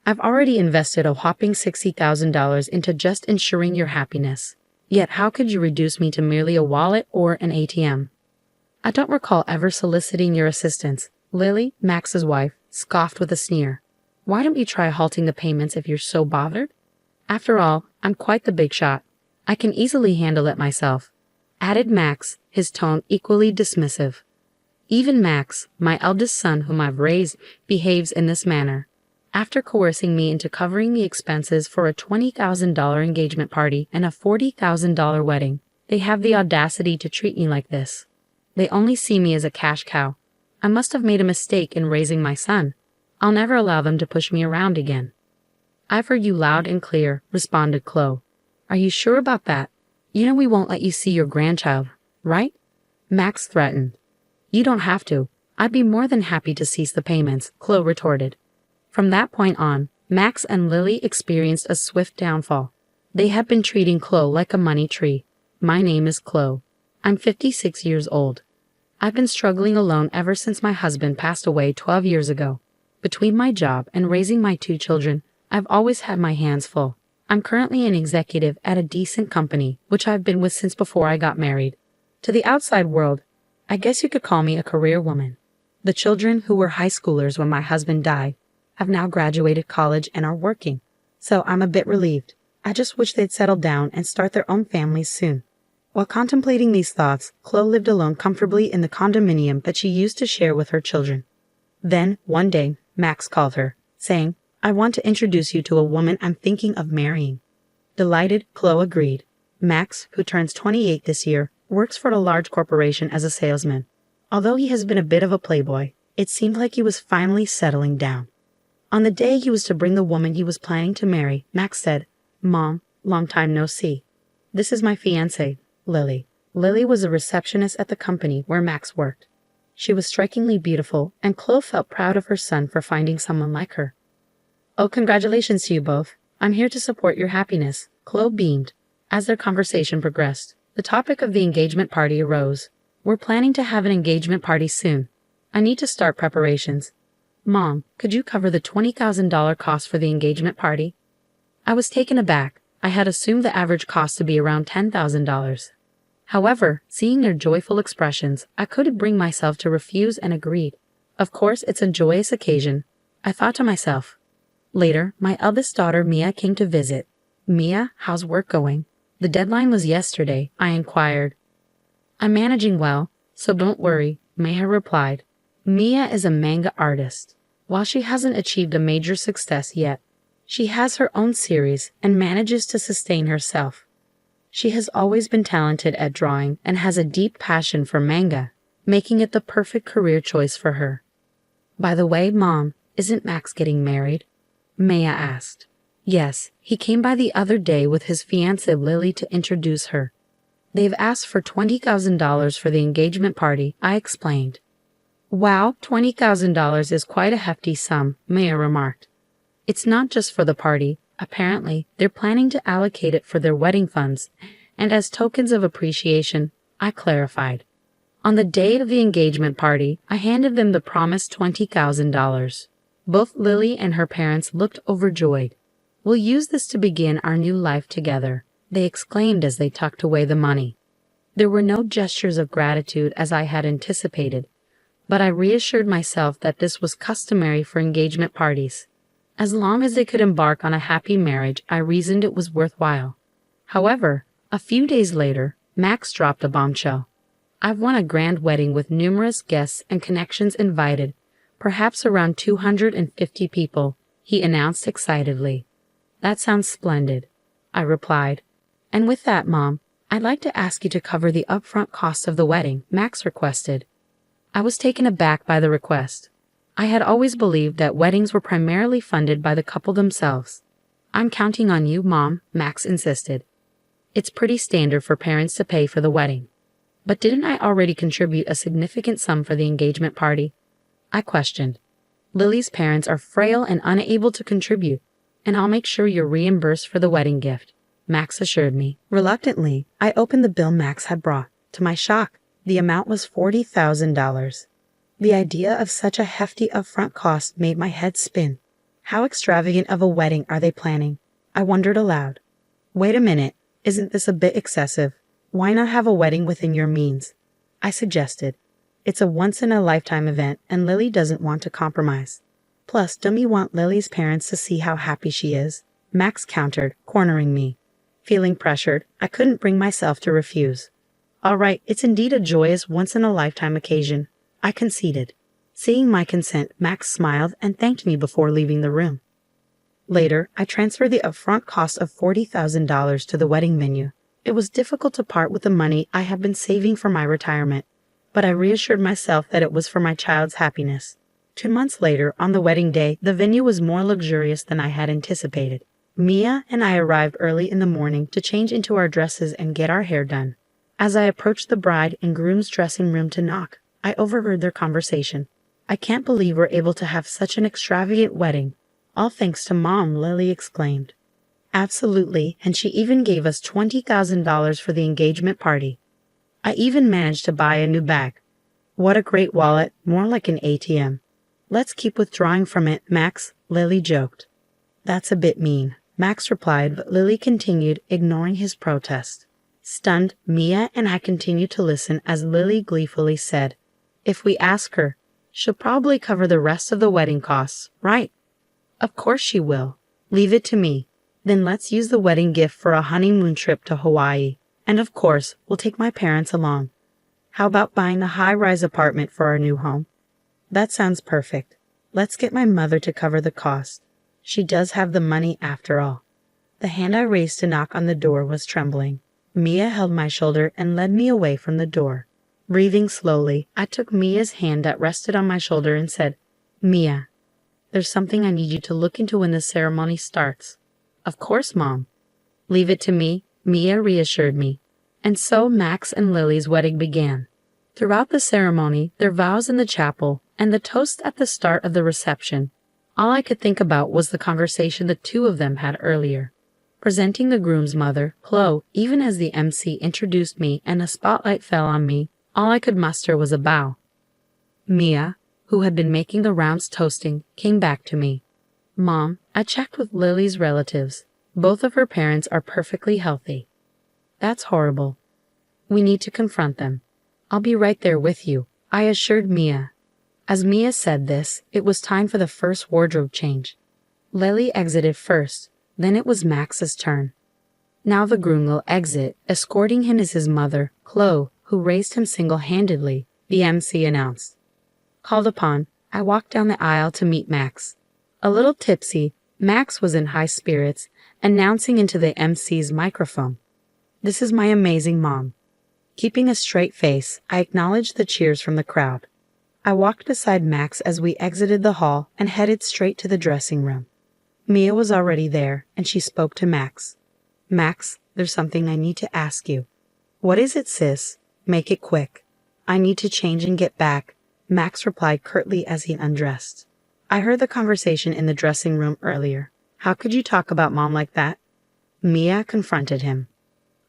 I've already invested a whopping $60,000 into just ensuring your happiness. Yet how could you reduce me to merely a wallet or an ATM? I don't recall ever soliciting your assistance. Lily, Max's wife, scoffed with a sneer. Why don't you try halting the payments if you're so bothered? After all, I'm quite the big shot. I can easily handle it myself, added Max, his tone equally dismissive. Even Max, my eldest son whom I've raised, behaves in this manner. After coercing me into covering the expenses for a $20,000 engagement party and a $40,000 wedding, they have the audacity to treat me like this. They only see me as a cash cow. I must have made a mistake in raising my son. I'll never allow them to push me around again. I've heard you loud and clear, responded Chloe. Are you sure about that? You know we won't let you see your grandchild, right? Max threatened. You don't have to. I'd be more than happy to cease the payments, Chloe retorted. From that point on, Max and Lily experienced a swift downfall. They had been treating Chloe like a money tree. My name is Chloe. I'm 56 years old. I've been struggling alone ever since my husband passed away 12 years ago. Between my job and raising my 2 children, I've always had my hands full. I'm currently an executive at a decent company, which I've been with since before I got married. To the outside world, I guess you could call me a career woman. The children, who were high schoolers when my husband died, have now graduated college and are working. So I'm a bit relieved. I just wish they'd settle down and start their own families soon. While contemplating these thoughts, Chloe lived alone comfortably in the condominium that she used to share with her children. Then, one day, Max called her, saying, I want to introduce you to a woman I'm thinking of marrying. Delighted, Chloe agreed. Max, who turns 28 this year, works for a large corporation as a salesman. Although he has been a bit of a playboy, it seemed like he was finally settling down. On the day he was to bring the woman he was planning to marry, Max said, Mom, long time no see. This is my fiancée, Lily. Lily was a receptionist at the company where Max worked. She was strikingly beautiful, and Chloe felt proud of her son for finding someone like her. Oh, congratulations to you both. I'm here to support your happiness, Chloe beamed. As their conversation progressed, the topic of the engagement party arose. We're planning to have an engagement party soon. I need to start preparations. Mom, could you cover the $20,000 cost for the engagement party? I was taken aback. I had assumed the average cost to be around $10,000. However, seeing their joyful expressions, I couldn't bring myself to refuse and agreed. Of course, it's a joyous occasion, I thought to myself. Later, my eldest daughter Mia came to visit. Mia, how's work going? The deadline was yesterday, I inquired. I'm managing well, so don't worry, Mia replied. Mia is a manga artist. While she hasn't achieved a major success yet, she has her own series and manages to sustain herself. She has always been talented at drawing and has a deep passion for manga, making it the perfect career choice for her. By the way, Mom, isn't Max getting married? Maya asked. Yes, he came by the other day with his fiancée Lily to introduce her. They've asked for $20,000 for the engagement party, I explained. Wow, $20,000 is quite a hefty sum, Maya remarked. It's not just for the party. Apparently, they're planning to allocate it for their wedding funds, and as tokens of appreciation, I clarified. On the day of the engagement party, I handed them the promised $20,000. Both Lily and her parents looked overjoyed. We'll use this to begin our new life together, they exclaimed as they tucked away the money. There were no gestures of gratitude as I had anticipated, but I reassured myself that this was customary for engagement parties. As long as they could embark on a happy marriage, I reasoned it was worthwhile. However, a few days later, Max dropped a bombshell. I've won a grand wedding with numerous guests and connections invited, perhaps around 250 people, he announced excitedly. That sounds splendid, I replied. And with that, Mom, I'd like to ask you to cover the upfront costs of the wedding, Max requested. I was taken aback by the request. I had always believed that weddings were primarily funded by the couple themselves. I'm counting on you, Mom, Max insisted. It's pretty standard for parents to pay for the wedding. But didn't I already contribute a significant sum for the engagement party? I questioned. Lily's parents are frail and unable to contribute, and I'll make sure you're reimbursed for the wedding gift, Max assured me. Reluctantly, I opened the bill Max had brought. To my shock, the amount was $40,000. The idea of such a hefty upfront cost made my head spin. How extravagant of a wedding are they planning? I wondered aloud. Wait a minute, isn't this a bit excessive? Why not have a wedding within your means? I suggested. It's a once-in-a-lifetime event and Lily doesn't want to compromise. Plus, don't we want Lily's parents to see how happy she is? Max countered, cornering me. Feeling pressured, I couldn't bring myself to refuse. All right, it's indeed a joyous once-in-a-lifetime occasion, I conceded. Seeing my consent, Max smiled and thanked me before leaving the room. Later, I transferred the upfront cost of $40,000 to the wedding venue. It was difficult to part with the money I had been saving for my retirement, but I reassured myself that it was for my child's happiness. 2 months later, on the wedding day, the venue was more luxurious than I had anticipated. Mia and I arrived early in the morning to change into our dresses and get our hair done. As I approached the bride and groom's dressing room to knock, I overheard their conversation. I can't believe we're able to have such an extravagant wedding. All thanks to Mom, Lily exclaimed. Absolutely, and she even gave us $20,000 for the engagement party. I even managed to buy a new bag. What a great wallet, more like an ATM. Let's keep withdrawing from it, Max, Lily joked. That's a bit mean, Max replied, but Lily continued, ignoring his protest. Stunned, Mia and I continued to listen as Lily gleefully said, If we ask her, she'll probably cover the rest of the wedding costs, right? Of course she will. Leave it to me. Then let's use the wedding gift for a honeymoon trip to Hawaii. And of course, we'll take my parents along. How about buying a high-rise apartment for our new home? That sounds perfect. Let's get my mother to cover the cost. She does have the money after all. The hand I raised to knock on the door was trembling. Mia held my shoulder and led me away from the door. Breathing slowly, I took Mia's hand that rested on my shoulder and said, Mia, there's something I need you to look into when the ceremony starts. Of course, Mom. Leave it to me, Mia reassured me. And so Max and Lily's wedding began. Throughout the ceremony, their vows in the chapel, and the toast at the start of the reception, all I could think about was the conversation the two of them had earlier. Presenting the groom's mother, Chloe, even as the MC introduced me and a spotlight fell on me, all I could muster was a bow. Mia, who had been making the rounds toasting, came back to me. Mom, I checked with Lily's relatives. Both of her parents are perfectly healthy. That's horrible. We need to confront them. I'll be right there with you, I assured Mia. As Mia said this, it was time for the first wardrobe change. Lily exited first, then it was Max's turn. Now the groom will exit, escorting him is his mother, Chloe, who raised him single-handedly, the MC announced. Called upon, I walked down the aisle to meet Max. A little tipsy, Max was in high spirits, announcing into the MC's microphone. This is my amazing mom. Keeping a straight face, I acknowledged the cheers from the crowd. I walked beside Max as we exited the hall and headed straight to the dressing room. Mia was already there, and she spoke to Max. Max, there's something I need to ask you. What is it, sis? Make it quick. I need to change and get back, Max replied curtly as he undressed. I heard the conversation in the dressing room earlier. How could you talk about Mom like that? Mia confronted him.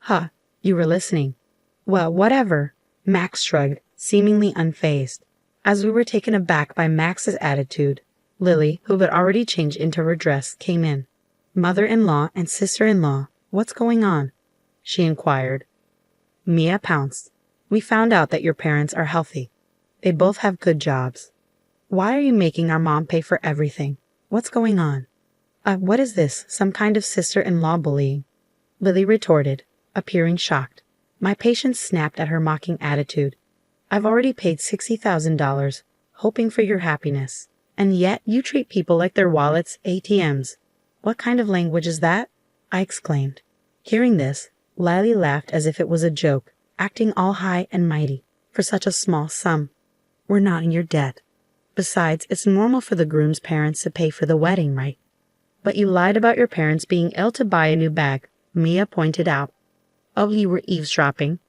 Huh, you were listening. Well, whatever, Max shrugged, seemingly unfazed. As we were taken aback by Max's attitude, Lily, who had already changed into her dress, came in. Mother-in-law and sister-in-law, what's going on? She inquired. Mia pounced. We found out that your parents are healthy. They both have good jobs. Why are you making our mom pay for everything? What's going on? What is this, some kind of sister-in-law bullying? Lily retorted, appearing shocked. My patience snapped at her mocking attitude. I've already paid $60,000, hoping for your happiness. And yet you treat people like their wallets, ATMs. What kind of language is that? I exclaimed. Hearing this, Lily laughed as if it was a joke, acting all high and mighty, for such a small sum. We're not in your debt. Besides, it's normal for the groom's parents to pay for the wedding, right? But you lied about your parents being ill to buy a new bag, Mia pointed out. Oh, you were eavesdropping.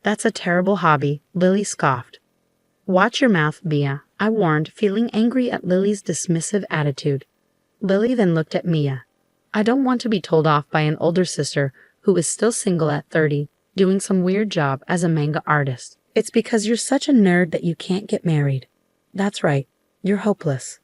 That's a terrible hobby, Lily scoffed. Watch your mouth, Mia, I warned, feeling angry at Lily's dismissive attitude. Lily then looked at Mia. I don't want to be told off by an older sister who is still single at 30, doing some weird job as a manga artist. It's because you're such a nerd that you can't get married. That's right, you're hopeless.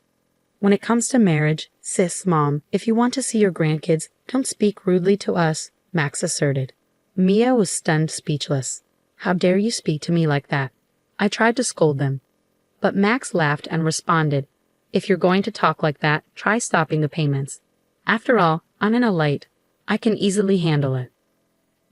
When it comes to marriage, Sis, Mom, if you want to see your grandkids, don't speak rudely to us, Max asserted. Mia was stunned speechless. How dare you speak to me like that? I tried to scold them. But Max laughed and responded, if you're going to talk like that, try stopping the payments. After all, I'm in a light. I can easily handle it.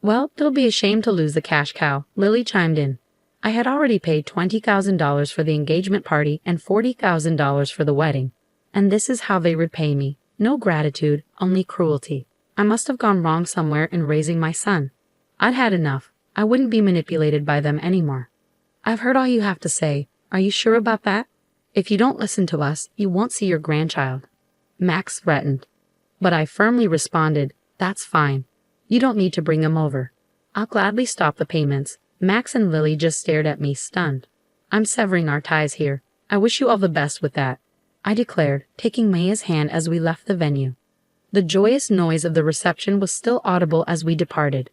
Well, it'll be a shame to lose the cash cow, Lily chimed in. I had already paid $20,000 for the engagement party and $40,000 for the wedding. And this is how they repay me. No gratitude, only cruelty. I must have gone wrong somewhere in raising my son. I'd had enough. I wouldn't be manipulated by them anymore. I've heard all you have to say. Are you sure about that? If you don't listen to us, you won't see your grandchild. Max threatened. But I firmly responded, that's fine. You don't need to bring him over. I'll gladly stop the payments. Max and Lily just stared at me, stunned. I'm severing our ties here. I wish you all the best with that, I declared, taking Mia's hand as we left the venue. The joyous noise of the reception was still audible as we departed.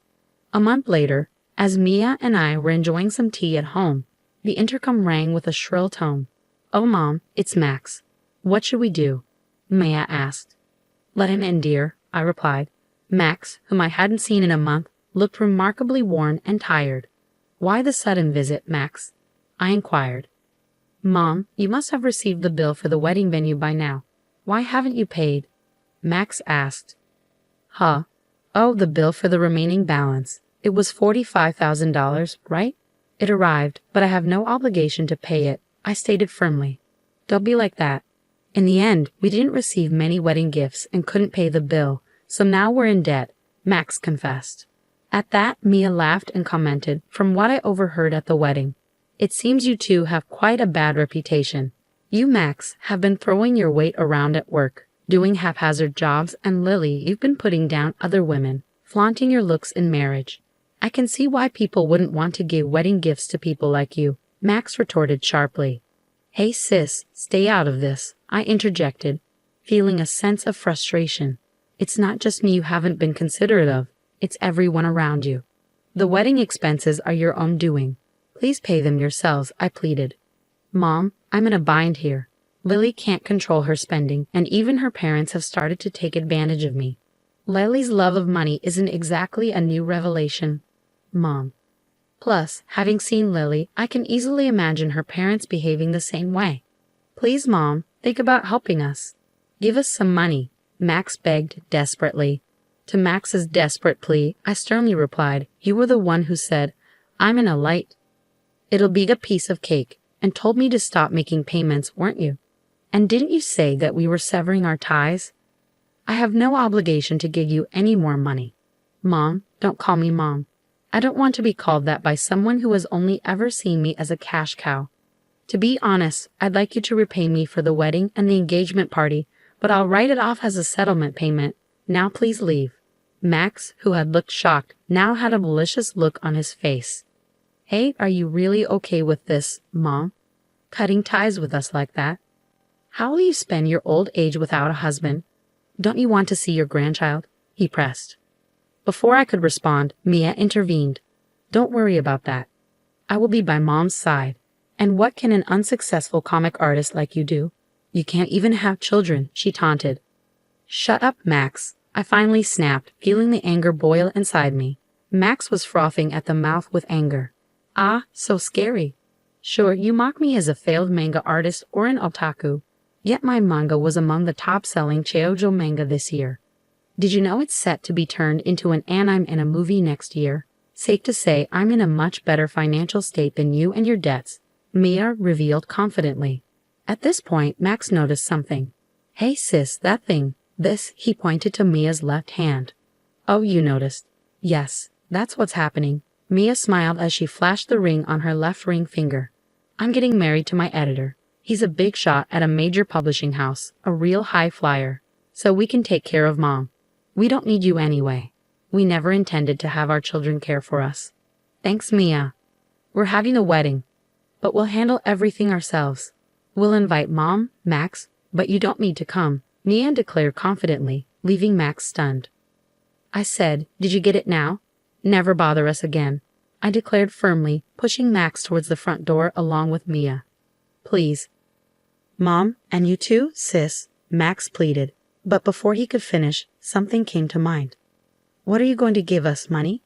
A month later, as Mia and I were enjoying some tea at home, the intercom rang with a shrill tone. Oh, Mom, it's Max. What should we do? Mia asked. Let him in, dear, I replied. Max, whom I hadn't seen in a month, looked remarkably worn and tired. Why the sudden visit, Max? I inquired. Mom, you must have received the bill for the wedding venue by now. Why haven't you paid? Max asked. Huh? Oh, the bill for the remaining balance. It was $45,000, right? It arrived, but I have no obligation to pay it, I stated firmly. Don't be like that. In the end, we didn't receive many wedding gifts and couldn't pay the bill, so now we're in debt, Max confessed. At that, Mia laughed and commented, from what I overheard at the wedding. It seems you two have quite a bad reputation. You, Max, have been throwing your weight around at work, doing haphazard jobs, and Lily, you've been putting down other women, flaunting your looks in marriage. I can see why people wouldn't want to give wedding gifts to people like you, Max retorted sharply. Hey sis, stay out of this, I interjected, feeling a sense of frustration. It's not just me you haven't been considerate of, it's everyone around you. The wedding expenses are your own doing. Please pay them yourselves, I pleaded. Mom, I'm in a bind here. Lily can't control her spending, and even her parents have started to take advantage of me. Lily's love of money isn't exactly a new revelation, Mom. Plus, having seen Lily, I can easily imagine her parents behaving the same way. Please, Mom, think about helping us. Give us some money, Max begged desperately. To Max's desperate plea, I sternly replied, you were the one who said, I'm in a light. It'll be a piece of cake, and told me to stop making payments, weren't you? And didn't you say that we were severing our ties? I have no obligation to give you any more money. Mom, don't call me Mom. I don't want to be called that by someone who has only ever seen me as a cash cow. To be honest, I'd like you to repay me for the wedding and the engagement party, but I'll write it off as a settlement payment. Now please leave. Max, who had looked shocked, now had a malicious look on his face. Hey, are you really okay with this, Mom? Cutting ties with us like that? How will you spend your old age without a husband? Don't you want to see your grandchild? He pressed. Before I could respond, Mia intervened. Don't worry about that. I will be by Mom's side. And what can an unsuccessful comic artist like you do? You can't even have children, she taunted. Shut up, Max. I finally snapped, feeling the anger boil inside me. Max was frothing at the mouth with anger. Ah, so scary. Sure, you mock me as a failed manga artist or an otaku. Yet my manga was among the top-selling shoujo manga this year. Did you know it's set to be turned into an anime and a movie next year? Safe to say I'm in a much better financial state than you and your debts, Mia revealed confidently. At this point, Max noticed something. Hey sis, that thing. This, he pointed to Mia's left hand. Oh, you noticed. Yes, that's what's happening. Mia smiled as she flashed the ring on her left ring finger. I'm getting married to my editor. He's a big shot at a major publishing house, a real high flyer. So we can take care of Mom. We don't need you anyway. We never intended to have our children care for us. Thanks, Mia. We're having a wedding, but we'll handle everything ourselves. We'll invite Mom, Max, but you don't need to come, Mia declared confidently, leaving Max stunned. I said, did you get it now? Never bother us again, I declared firmly, pushing Max towards the front door along with Mia. Please. Mom, and you too, sis, Max pleaded. But before he could finish, something came to mind. What are you going to give us, money?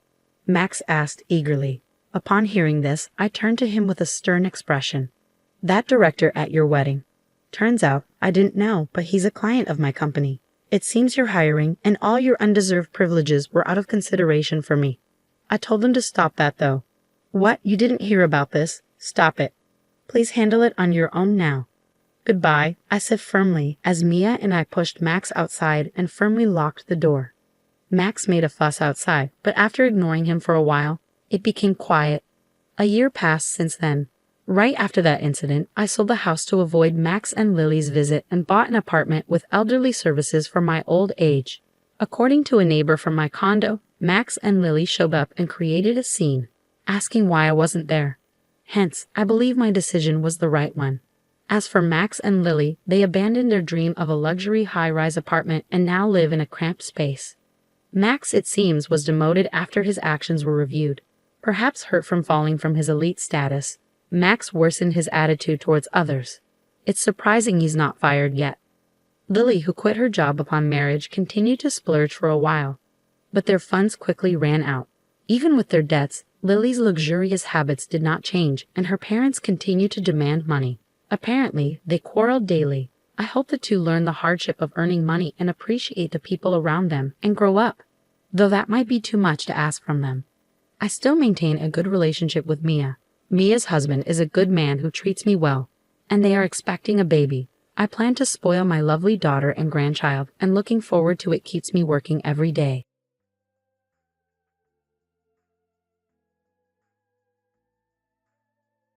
Max asked eagerly. Upon hearing this, I turned to him with a stern expression. That director at your wedding. Turns out, I didn't know, but he's a client of my company. It seems you're hiring, and all your undeserved privileges were out of consideration for me. I told them to stop that, though. What? You didn't hear about this? Stop it. Please handle it on your own now. Goodbye, I said firmly, as Mia and I pushed Max outside and firmly locked the door. Max made a fuss outside, but after ignoring him for a while, it became quiet. A year passed since then. Right after that incident, I sold the house to avoid Max and Lily's visit and bought an apartment with elderly services for my old age. According to a neighbor from my condo, Max and Lily showed up and created a scene, asking why I wasn't there. Hence, I believe my decision was the right one. As for Max and Lily, they abandoned their dream of a luxury high-rise apartment and now live in a cramped space. Max, it seems, was demoted after his actions were reviewed. Perhaps hurt from falling from his elite status, Max worsened his attitude towards others. It's surprising he's not fired yet. Lily, who quit her job upon marriage, continued to splurge for a while, but their funds quickly ran out. Even with their debts, Lily's luxurious habits did not change, and her parents continued to demand money. Apparently, they quarreled daily. I hope the two learn the hardship of earning money and appreciate the people around them and grow up, though that might be too much to ask from them. I still maintain a good relationship with Mia. Mia's husband is a good man who treats me well, and they are expecting a baby. I plan to spoil my lovely daughter and grandchild, and looking forward to it keeps me working every day.